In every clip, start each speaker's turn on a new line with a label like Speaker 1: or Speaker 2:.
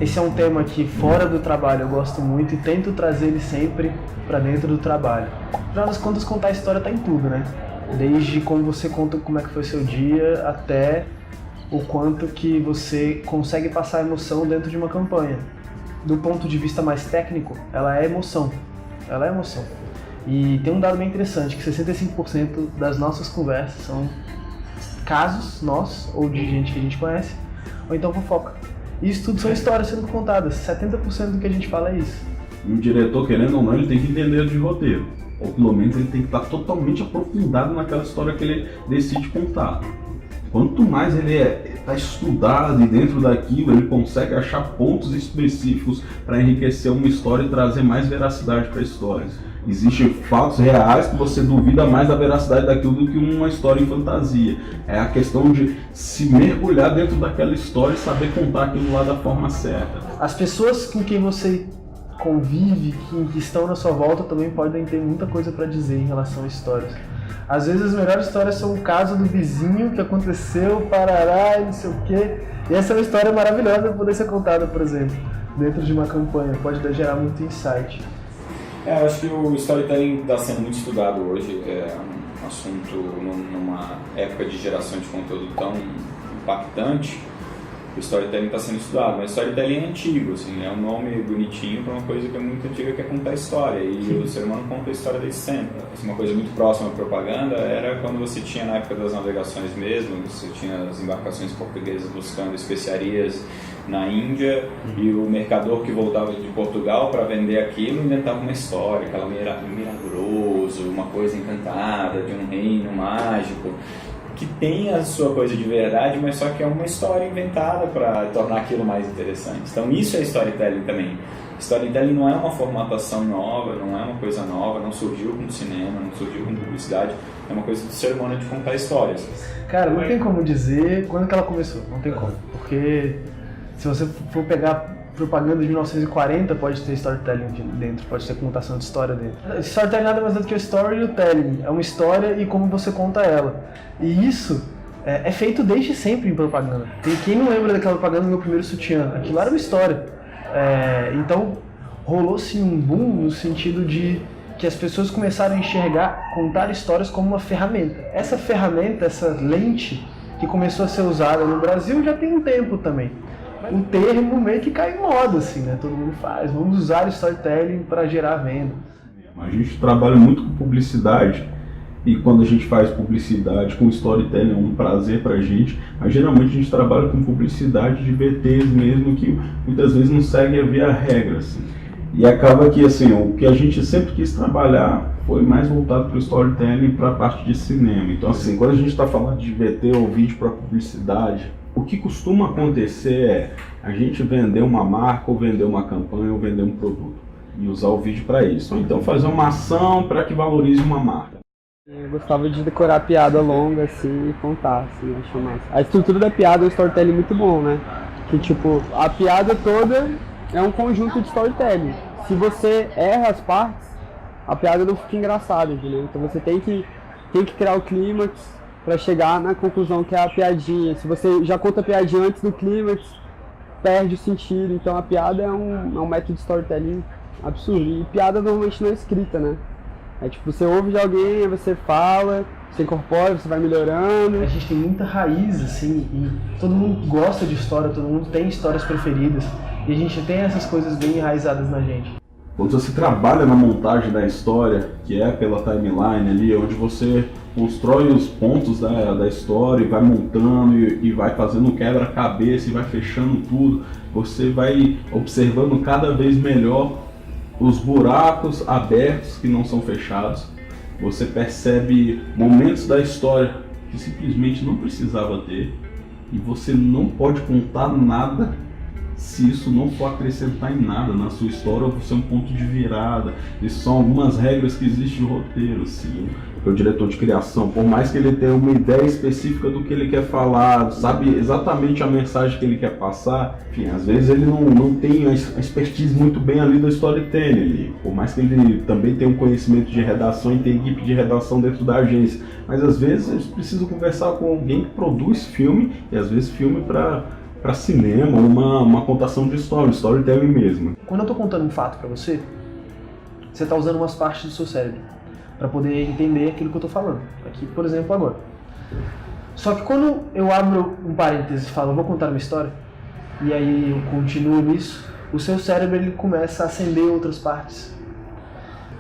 Speaker 1: Esse é um tema que fora do trabalho eu gosto muito e tento trazer ele sempre para dentro do trabalho. Afinal das contas, contar a história tá em tudo, né? Desde como você conta como é que foi seu dia até o quanto que você consegue passar emoção dentro de uma campanha. Do ponto de vista mais técnico, ela é emoção. Ela é emoção. E tem um dado bem interessante, que 65% das nossas conversas são casos nossos ou de gente que a gente conhece, ou então fofoca. Isso tudo são histórias sendo contadas. 70% do que a gente fala é isso.
Speaker 2: O diretor, querendo ou não, ele tem que entender de roteiro. Ou pelo menos ele tem que estar totalmente aprofundado naquela história que ele decide contar. Quanto mais ele está estudado e dentro daquilo, ele consegue achar pontos específicos para enriquecer uma história e trazer mais veracidade para a história. Existem fatos reais que você duvida mais da veracidade daquilo do que uma história em fantasia. É a questão de se mergulhar dentro daquela história e saber contar aquilo lá da forma certa.
Speaker 1: As pessoas com quem você convive, que estão na sua volta, também podem ter muita coisa para dizer em relação a histórias. Às vezes as melhores histórias são o caso do vizinho que aconteceu, parará, não sei o quê. E essa é uma história maravilhosa para poder ser contada, por exemplo, dentro de uma campanha. Pode gerar muito insight.
Speaker 3: Eu acho que o storytelling está sendo muito estudado hoje. É um assunto numa época de geração de conteúdo tão impactante. O storytelling está sendo estudado, mas o storytelling é antigo, assim, é um nome bonitinho para uma coisa que é muito antiga, que é contar história, e o ser humano conta a história desde sempre. Assim, uma coisa muito próxima à propaganda era quando você tinha, na época das navegações mesmo, você tinha as embarcações portuguesas buscando especiarias na Índia, e o mercador que voltava de Portugal para vender aquilo inventava uma história, aquela milagroso, uma coisa encantada de um reino mágico, que tem a sua coisa de verdade, mas só que é uma história inventada para tornar aquilo mais interessante. Então isso é storytelling também. Storytelling não é uma formatação nova, não é uma coisa nova, não surgiu com cinema, não surgiu com publicidade, é uma coisa do ser humano de contar histórias.
Speaker 1: Cara, não tem como dizer quando que ela começou, não tem como, porque se você for pegar propaganda de 1940, pode ter storytelling dentro, pode ter contação de história dentro. Storytelling nada mais é do que o story e o telling. É uma história e como você conta ela. E isso é feito desde sempre em propaganda. Tem quem não lembra daquela propaganda do Meu Primeiro Sutiã? Aquilo era uma história. Então, rolou-se um boom no sentido de que as pessoas começaram a enxergar, contar histórias como uma ferramenta. Essa ferramenta, essa lente que começou a ser usada no Brasil já tem um tempo também. O termo meio que cai em moda, assim, né? Todo mundo faz. Vamos usar storytelling para gerar venda.
Speaker 2: A gente trabalha muito com publicidade e quando a gente faz publicidade com storytelling é um prazer pra gente, mas geralmente a gente trabalha com publicidade de VTs mesmo que muitas vezes não segue a via regra, assim. E acaba que, assim, o que a gente sempre quis trabalhar foi mais voltado para o storytelling para a parte de cinema. Então, assim, quando a gente está falando de VT ou vídeo para publicidade, o que costuma acontecer é a gente vender uma marca, ou vender uma campanha, ou vender um produto. E usar o vídeo para isso. Ou então fazer uma ação para que valorize uma marca.
Speaker 4: Eu gostava de decorar piada longa, assim, e contar, assim, acho massa. A estrutura da piada é um storytelling muito bom, né? Que, tipo, a piada toda é um conjunto de storytelling. Se você erra as partes, a piada não fica engraçada, entendeu? Então você tem que criar o clímax para chegar na conclusão que é a piadinha. Se você já conta a piadinha antes do clímax, perde o sentido. Então a piada é um método de storytelling absurdo. E piada normalmente não é escrita, né? É tipo, você ouve de alguém, você fala, você incorpora, você vai melhorando.
Speaker 1: A gente tem muita raiz, assim, e todo mundo gosta de história, todo mundo tem histórias preferidas. E a gente tem essas coisas bem enraizadas na gente.
Speaker 2: Quando você trabalha na montagem da história, que é pela timeline ali, onde você constrói os pontos da história e vai montando e vai fazendo um quebra-cabeça e vai fechando tudo, você vai observando cada vez melhor os buracos abertos que não são fechados. Você percebe momentos da história que simplesmente não precisava ter e você não pode contar nada se isso não for acrescentar em nada na sua história, ou for ser um ponto de virada. Isso são algumas regras que existem no roteiro, assim. O diretor de criação, por mais que ele tenha uma ideia específica do que ele quer falar, sabe exatamente a mensagem que ele quer passar, enfim, às vezes ele não tem a expertise muito bem ali do storytelling ali, por mais que ele também tenha um conhecimento de redação e tenha equipe de redação dentro da agência, mas às vezes eles precisam conversar com alguém que produz filme, e às vezes filme para cinema, uma contação de história, storytelling mesmo.
Speaker 1: Quando eu tô contando um fato para você tá usando umas partes do seu cérebro para poder entender aquilo que eu tô falando. Aqui, por exemplo, agora. Só que quando eu abro um parênteses e falo, eu vou contar uma história, e aí eu continuo nisso, o seu cérebro ele começa a acender outras partes.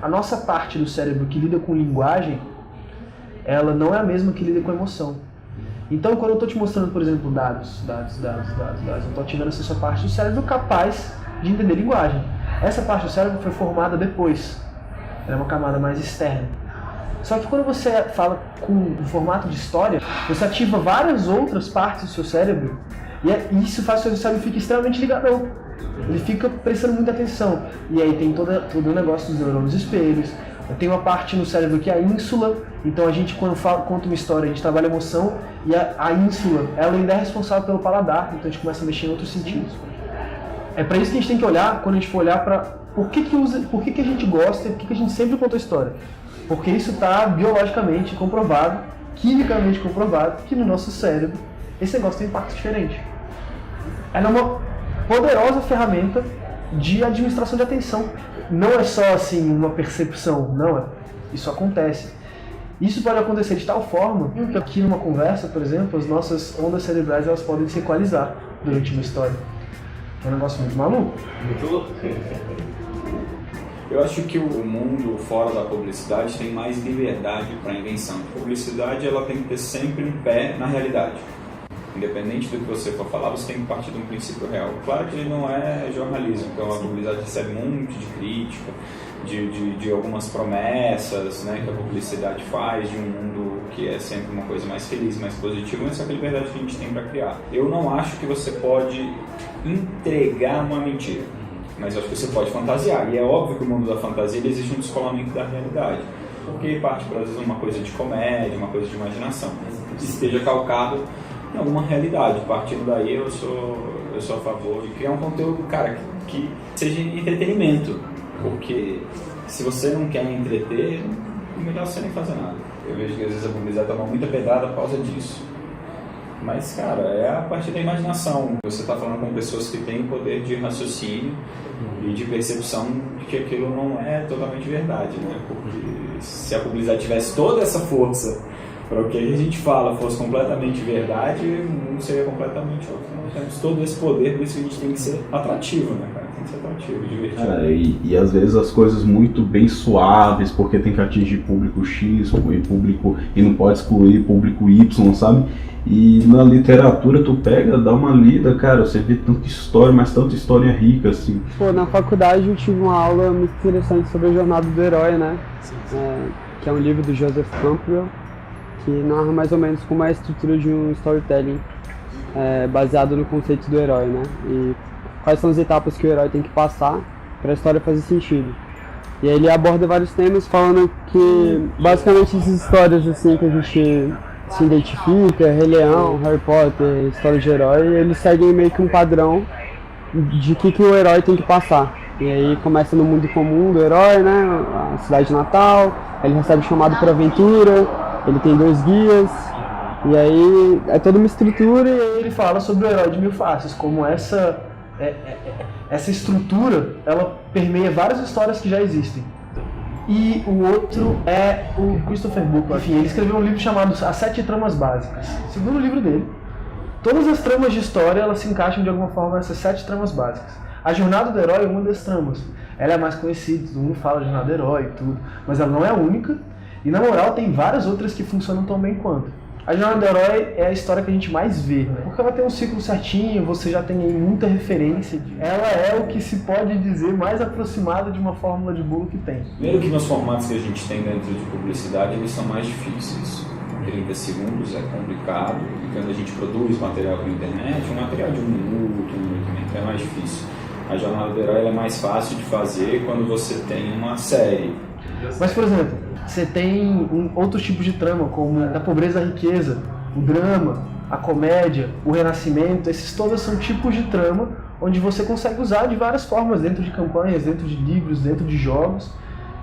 Speaker 1: A nossa parte do cérebro que lida com linguagem, ela não é a mesma que lida com emoção. Então, quando eu estou te mostrando, por exemplo, dados, eu estou ativando essa sua parte do cérebro capaz de entender linguagem. Essa parte do cérebro foi formada depois. Ela é uma camada mais externa. Só que quando você fala com um formato de história, você ativa várias outras partes do seu cérebro e isso faz com que o seu cérebro fique extremamente ligadão. Ele fica prestando muita atenção. E aí tem todo o negócio dos neurônios espelhos. Tem uma parte no cérebro que é a ínsula. Então a gente, quando conta uma história, a gente trabalha a emoção. E a ínsula, ela ainda é responsável pelo paladar. Então a gente começa a mexer em outros sentidos. É para isso que a gente tem que olhar, quando a gente for olhar para por que a gente gosta e por que a gente sempre conta a história. Porque isso está biologicamente comprovado, quimicamente comprovado, que no nosso cérebro esse negócio tem um impacto diferente. Ela é uma poderosa ferramenta de administração de atenção. Não é só assim uma percepção, não. Isso acontece. Isso pode acontecer de tal forma que aqui numa conversa, por exemplo, as nossas ondas cerebrais elas podem se equalizar durante uma história. É um negócio muito maluco.
Speaker 3: Muito louco. Eu acho que o mundo fora da publicidade tem mais liberdade para invenção. A publicidade ela tem que ter sempre um pé na realidade. Independente do que você for falar, você tem que partir de um princípio real. Claro que não é jornalismo, então a publicidade recebe um monte de crítica, de algumas promessas, né, que a publicidade faz de um mundo que é sempre uma coisa mais feliz, mais positiva, mas é a liberdade que a gente tem para criar. Eu não acho que você pode entregar uma mentira, mas acho que você pode fantasiar. E é óbvio que o mundo da fantasia ele existe um descolamento da realidade, porque parte, por exemplo, uma coisa de comédia, uma coisa de imaginação, que esteja calcado em alguma realidade. Partindo daí, eu sou a favor de criar um conteúdo, cara, que seja entretenimento, porque se você não quer entreter, é melhor você nem fazer nada. Eu vejo que às vezes a publicidade toma muita pedrada por causa disso. Mas, cara, é a partir da imaginação. Você está falando com pessoas que têm poder de raciocínio e de percepção de que aquilo não é totalmente verdade, né? Porque se a publicidade tivesse toda essa força para o que a gente fala fosse completamente verdade, o mundo seria completamente outro. Nós temos todo esse poder, por isso que a gente tem que ser atrativo, né, cara? Tem que ser atrativo, divertido.
Speaker 2: E às vezes as coisas muito bem suaves, porque tem que atingir público X e não pode excluir público Y, sabe? E na literatura tu pega, dá uma lida, cara, você vê tanta história, mas tanta história rica, assim.
Speaker 4: Pô, na faculdade eu tive uma aula muito interessante sobre a jornada do herói, né? Que é um livro do Joseph Campbell, que narra mais ou menos como é a estrutura de um storytelling baseado no conceito do herói, né? E quais são as etapas que o herói tem que passar para a história fazer sentido. E aí ele aborda vários temas falando que basicamente essas histórias assim que a gente se identifica, Rei Leão, Harry Potter, história de herói, eles seguem meio que um padrão de que o herói tem que passar. E aí começa no mundo comum do herói, né? A cidade de Natal, ele recebe chamado para aventura, ele tem 2 guias, e aí é toda uma estrutura.
Speaker 1: E ele fala sobre o herói de 1000 faces, como essa estrutura, ela permeia várias histórias que já existem. E o outro é o Christopher Buckley. Enfim, ele escreveu um livro chamado As 7 Tramas Básicas. Segundo o livro dele, todas as tramas de história elas se encaixam de alguma forma nessas 7 tramas básicas. A jornada do herói é uma das tramas. Ela é a mais conhecida, todo mundo fala de jornada do herói e tudo, mas ela não é a única. E na moral tem várias outras que funcionam tão bem quanto. A jornada do herói é a história que a gente mais vê, né? Porque ela tem um ciclo certinho, você já tem muita referência. Ela é o que se pode dizer mais aproximado de uma fórmula de bolo que tem.
Speaker 3: Primeiro que nos formatos que a gente tem dentro de publicidade, eles são mais difíceis. 30 segundos é complicado, e quando a gente produz material para a internet, um material de 1 minuto, 1 minuto e meio, é mais difícil. A jornada do herói ela é mais fácil de fazer quando você tem uma série.
Speaker 1: Mas, por exemplo, você tem outros tipos de trama, como a pobreza à riqueza, o drama, a comédia, o renascimento. Esses todos são tipos de trama onde você consegue usar de várias formas dentro de campanhas, dentro de livros, dentro de jogos.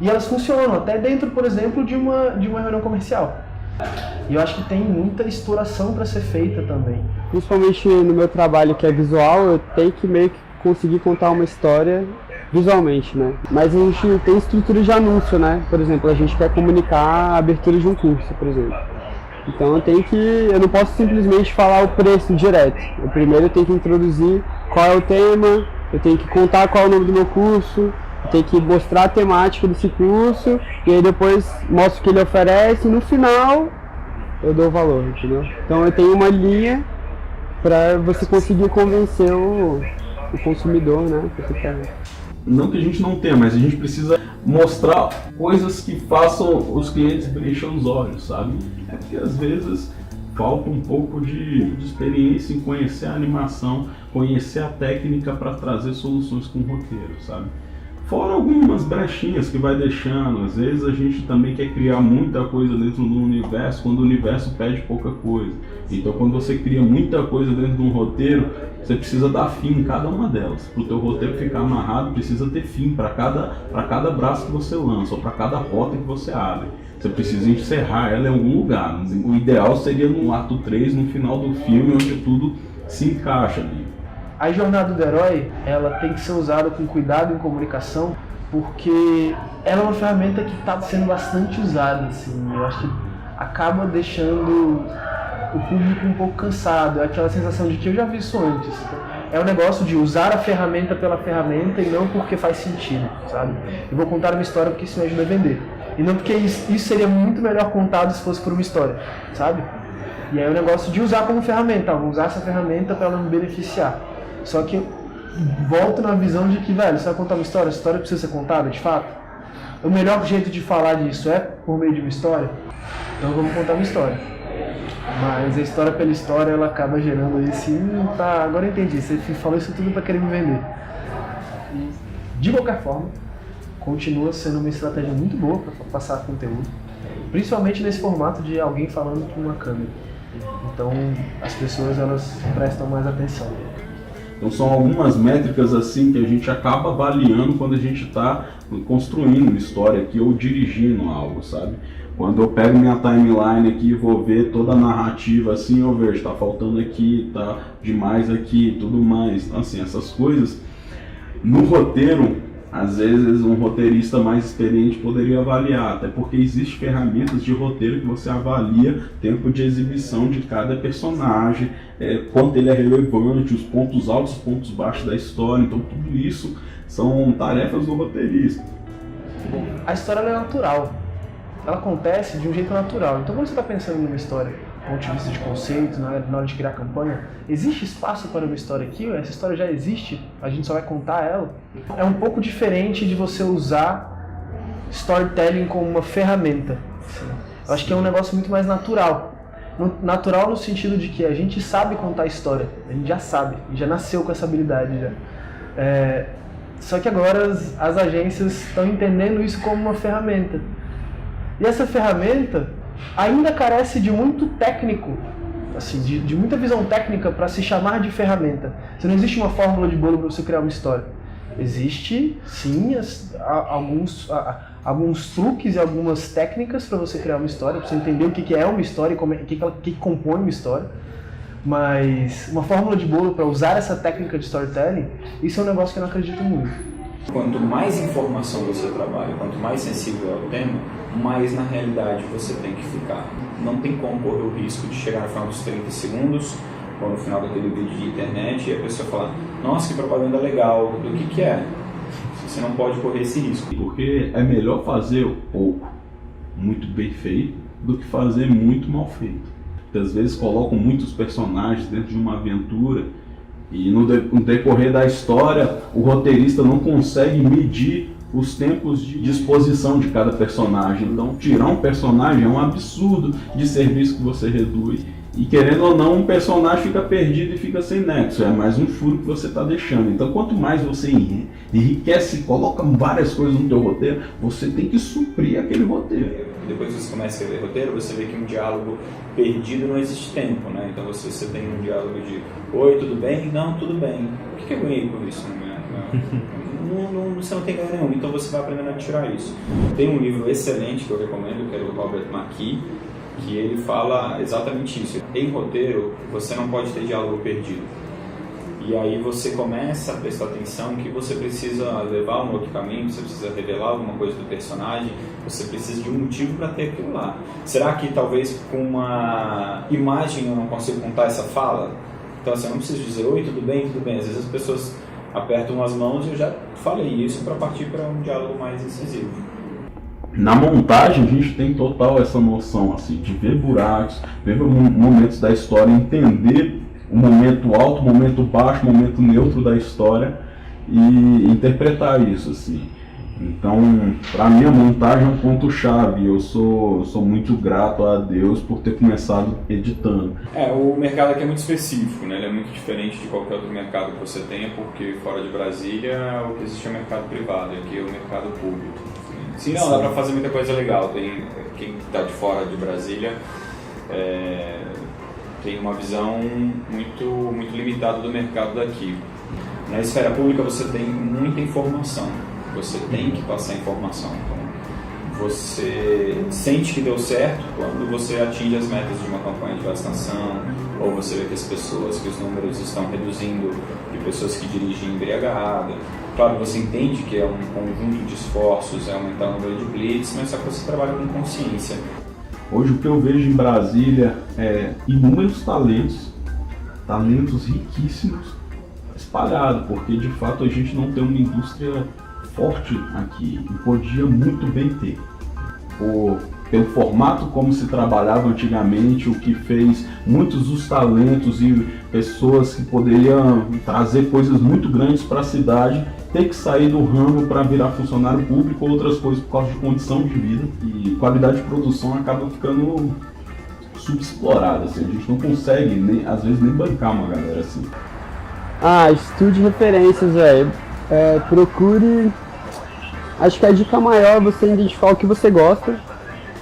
Speaker 1: E elas funcionam até dentro, por exemplo, de uma reunião comercial. E eu acho que tem muita exploração para ser feita também.
Speaker 4: Principalmente no meu trabalho que é visual, eu tenho que meio que conseguir contar uma história visualmente, né? Mas a gente tem estrutura de anúncio, né? Por exemplo, a gente quer comunicar a abertura de um curso, por exemplo. Então eu não posso simplesmente falar o preço direto. Eu primeiro tenho que introduzir qual é o tema, eu tenho que contar qual é o nome do meu curso, eu tenho que mostrar a temática desse curso, e aí depois mostro o que ele oferece, e no final eu dou o valor, entendeu? Então eu tenho uma linha para você conseguir convencer o consumidor, né?
Speaker 2: Não que a gente não tenha, mas a gente precisa mostrar coisas que façam os clientes brilhar os olhos, sabe? É porque às vezes falta um pouco de experiência em conhecer a animação, conhecer a técnica para trazer soluções com o roteiro, sabe? Fora algumas brechinhas que vai deixando, às vezes a gente também quer criar muita coisa dentro do universo, quando o universo pede pouca coisa. Então quando você cria muita coisa dentro de um roteiro, você precisa dar fim em cada uma delas. Para o teu roteiro ficar amarrado, precisa ter fim para cada braço que você lança, ou para cada rota que você abre. Você precisa encerrar ela em algum lugar. O ideal seria no ato 3, no final do filme, onde tudo se encaixa ali.
Speaker 1: A jornada do herói, ela tem que ser usada com cuidado em comunicação, porque ela é uma ferramenta que está sendo bastante usada, assim. Eu acho que acaba deixando o público um pouco cansado, é aquela sensação de que eu já vi isso antes. É um negócio de usar a ferramenta pela ferramenta e não porque faz sentido, sabe? Eu vou contar uma história porque isso me ajuda a vender. E não porque isso seria muito melhor contado se fosse por uma história, sabe? E aí é o negócio de usar como ferramenta, vou usar essa ferramenta para ela me beneficiar. Só que eu volto na visão de que, velho, você vai contar uma história, essa história precisa ser contada, de fato. O melhor jeito de falar disso é por meio de uma história, então vamos contar uma história. Mas a história pela história, ela acaba gerando esse, tá, agora eu entendi, você falou isso tudo para querer me vender. E, de qualquer forma, continua sendo uma estratégia muito boa para passar conteúdo, principalmente nesse formato de alguém falando com uma câmera. Então, as pessoas, elas prestam mais atenção.
Speaker 2: Então são algumas métricas assim que a gente acaba avaliando quando a gente está construindo uma história aqui ou dirigindo algo, sabe? Quando eu pego minha timeline aqui e vou ver toda a narrativa assim, eu vejo, tá faltando aqui, tá demais aqui, tudo mais. Então assim, essas coisas no roteiro, às vezes um roteirista mais experiente poderia avaliar, até porque existem ferramentas de roteiro que você avalia tempo de exibição de cada personagem, quanto ele é relevante, os pontos altos, os pontos baixos da história, então tudo isso são tarefas do roteirista.
Speaker 1: A história é natural, ela acontece de um jeito natural, então quando você está pensando numa história, do ponto de vista de conceito, na hora de criar campanha, existe espaço para uma história aqui? Essa história já existe, a gente só vai contar ela. É um pouco diferente de você usar storytelling como uma ferramenta. Eu acho que é um negócio muito mais natural. Natural no sentido de que a gente sabe contar história, a gente já sabe, já nasceu com essa habilidade já. Só que agora as agências estão entendendo isso como uma ferramenta. E essa ferramenta ainda carece de muito técnico, assim, de muita visão técnica para se chamar de ferramenta. Não existe uma fórmula de bolo para você criar uma história. Existe, sim, alguns truques e algumas técnicas para você criar uma história, para você entender o que é uma história e o que compõe uma história. Mas uma fórmula de bolo para usar essa técnica de storytelling, isso é um negócio que eu não acredito muito.
Speaker 3: Quanto mais informação você trabalha, quanto mais sensível é o tema, mais na realidade você tem que ficar. Não tem como correr o risco de chegar no final dos 30 segundos, ou no final daquele vídeo de internet, e a pessoa falar, nossa, que propaganda legal, do que é? Você não pode correr esse risco.
Speaker 2: Porque é melhor fazer pouco, muito bem feito, do que fazer muito mal feito. Porque às vezes colocam muitos personagens dentro de uma aventura, e no decorrer da história, o roteirista não consegue medir os tempos de exposição de cada personagem. Então, tirar um personagem é um absurdo de serviço que você reduz E querendo ou não, um personagem fica perdido e fica sem nexo. É mais um furo que você está deixando. Então, quanto mais você enriquece, coloca várias coisas no teu roteiro, você tem que suprir aquele roteiro.
Speaker 3: Depois que você começa a escrever roteiro, você vê que um diálogo perdido não existe tempo, né? Então você tem um diálogo de oi, tudo bem? Não, tudo bem. O que eu ganhei com isso? Você não tem ganho nenhum, então você vai aprendendo a tirar isso. Tem um livro excelente que eu recomendo, que é do Robert McKee, que ele fala exatamente isso. Em roteiro, você não pode ter diálogo perdido. E aí você começa a prestar atenção que você precisa levar um outro caminho, você precisa revelar alguma coisa do personagem, você precisa de um motivo para ter aquilo lá. Será que talvez com uma imagem eu não consigo contar essa fala? Então assim, eu não preciso dizer oi, tudo bem, tudo bem. Às vezes as pessoas apertam as mãos e eu já falei isso para partir para um diálogo mais incisivo.
Speaker 2: Na montagem a gente tem total essa noção assim, de ver buracos, ver momentos da história, entender o momento alto, o momento baixo, o momento neutro da história e interpretar isso assim. Então, para mim a montagem é um ponto chave. Eu sou muito grato a Deus por ter começado editando.
Speaker 3: O mercado aqui é muito específico, né? Ele é muito diferente de qualquer outro mercado que você tenha, porque fora de Brasília o que existe é o mercado privado, aqui é o mercado público. Sim, não, dá para fazer muita coisa legal. Tem quem está de fora de Brasília tem uma visão muito limitada do mercado daqui. Na esfera pública você tem muita informação, você tem que passar informação. Então, você sente que deu certo quando você atinge as metas de uma campanha de vacinação, ou você vê que as pessoas, que os números estão reduzindo de pessoas que dirigem embriagada. Claro, você entende que é um conjunto de esforços, é aumentar o número de blitz, mas só que você trabalha com consciência.
Speaker 2: Hoje o que eu vejo em Brasília é inúmeros talentos riquíssimos espalhados, porque de fato a gente não tem uma indústria forte aqui e podia muito bem ter. Pelo formato como se trabalhava antigamente, o que fez muitos dos talentos e pessoas que poderiam trazer coisas muito grandes para a cidade ter que sair do ramo para virar funcionário público ou outras coisas por causa de condição de vida, e qualidade de produção acaba ficando subexplorada, assim. A gente não consegue às vezes nem bancar uma galera assim.
Speaker 4: Estude referências, velho. Procure. Acho que a dica maior é você identificar o que você gosta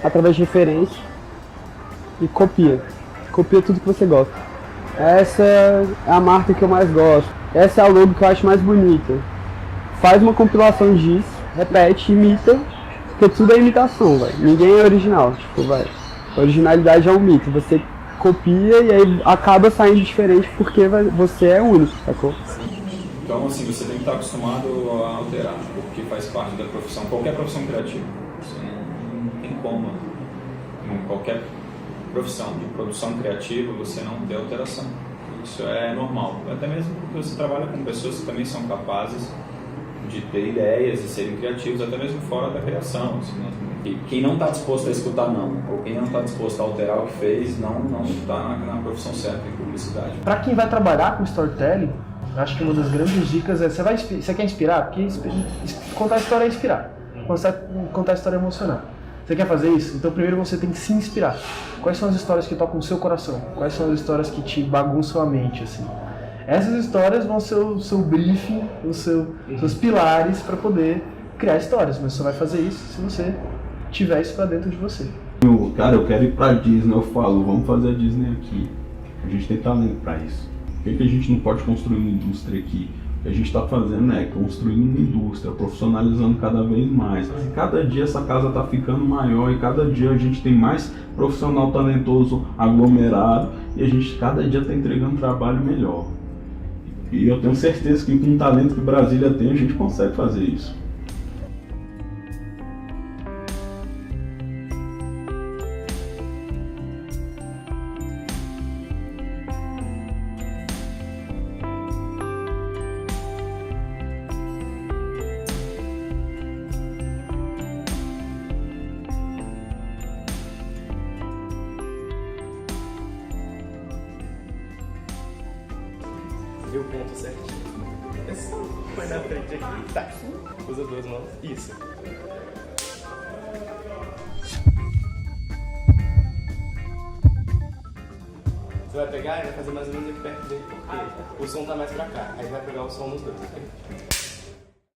Speaker 4: através de referência e copia tudo que você gosta. Essa é a marca que eu mais gosto, essa é a logo que eu acho mais bonita. Faz uma compilação disso, repete, imita, porque tudo é imitação, velho. Ninguém é original, originalidade é um mito, você copia e aí acaba saindo diferente porque você é único, sacou?
Speaker 3: Então assim, você tem que estar acostumado a alterar, porque faz parte da profissão, qualquer profissão criativa. Você não tem como, em qualquer profissão de produção criativa, você não ter alteração. Isso é normal, até mesmo porque você trabalha com pessoas que também são capazes de ter ideias e serem criativos, até mesmo fora da criação. Assim, né? E quem não está disposto a escutar não, ou quem não está disposto a alterar o que fez, não está na profissão certa em publicidade.
Speaker 1: Para quem vai trabalhar com storytelling, acho que uma das grandes dicas é você quer inspirar? Porque contar a história é inspirar. Contar a história é emocionar. Você quer fazer isso? Então primeiro você tem que se inspirar. Quais são as histórias que tocam o seu coração? Quais são as histórias que te bagunçam a mente, assim? Essas histórias vão ser o seu briefing, seus pilares para poder criar histórias. Mas você vai fazer isso se você tiver isso para dentro de você.
Speaker 2: Cara, eu quero ir pra Disney, eu falo, vamos fazer a Disney aqui. A gente tem talento para isso. Por que a gente não pode construir uma indústria aqui? O que a gente está fazendo é construindo uma indústria, profissionalizando cada vez mais. Cada dia essa casa está ficando maior e cada dia a gente tem mais profissional talentoso aglomerado e a gente cada dia está entregando um trabalho melhor. E eu tenho certeza que com o talento que Brasília tem, a gente consegue fazer isso.
Speaker 5: Viu o ponto certinho. É só põe na frente aqui, tá. Usa duas mãos. Isso. Você vai pegar e vai fazer mais ou menos aqui perto dele, porque o som tá mais pra cá. Aí vai pegar o som nos dois, entendeu?